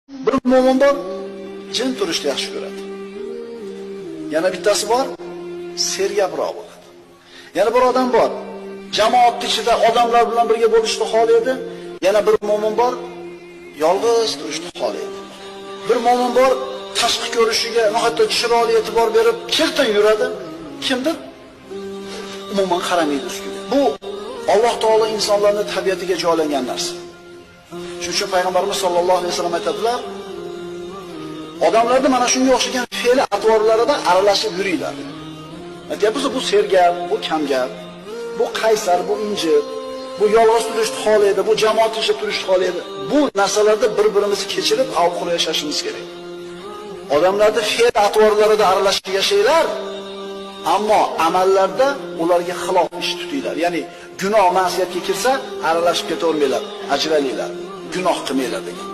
Bir mo'min bor, jim turishni yaxshi ko'radi. Yana bittasi bor, sergaproq bo'ladi. Yana bir odam bor, jamoat ichida odamlar bilan birga bo'lishni xohlaydi. Yana bir mo'min bor, yolg'iz turishni xohlaydi. Bir mo'min bor, tashqi ko'rishiga nihoyatda chiroyli e'tibor berib, kirtin yuradi. Kimdir? Umuman qaramaydi ustiga. Bu Alloh taolo insonlarning tabiatiga joylangan narsa. Shuning uchun payg'ambarimiz sollallohu alayhi vasallam aytadilar, odamlarda mana shunga o'xshagan fe'l atvorlarida aralashib yuringlar. Aytyapmiz, bu sergap, bu kamgap, bu qaysar, bu injiq, bu yolg'iz turishni xohlaydi, bu jamoat ichida turishni xohlaydi. Bu narsalarda bir-birimizni kechirib, xalqaro yashashimiz kerak. Odamlarda fe'l atvorlarida aralashib yashanglar, ammo amallarda ularga xilof ish tutinglar. Ya'ni gunoh, ma'siyatga kirsa, aralashib ketavermanglar, ajralinglar, gunoh qilmanglar degan.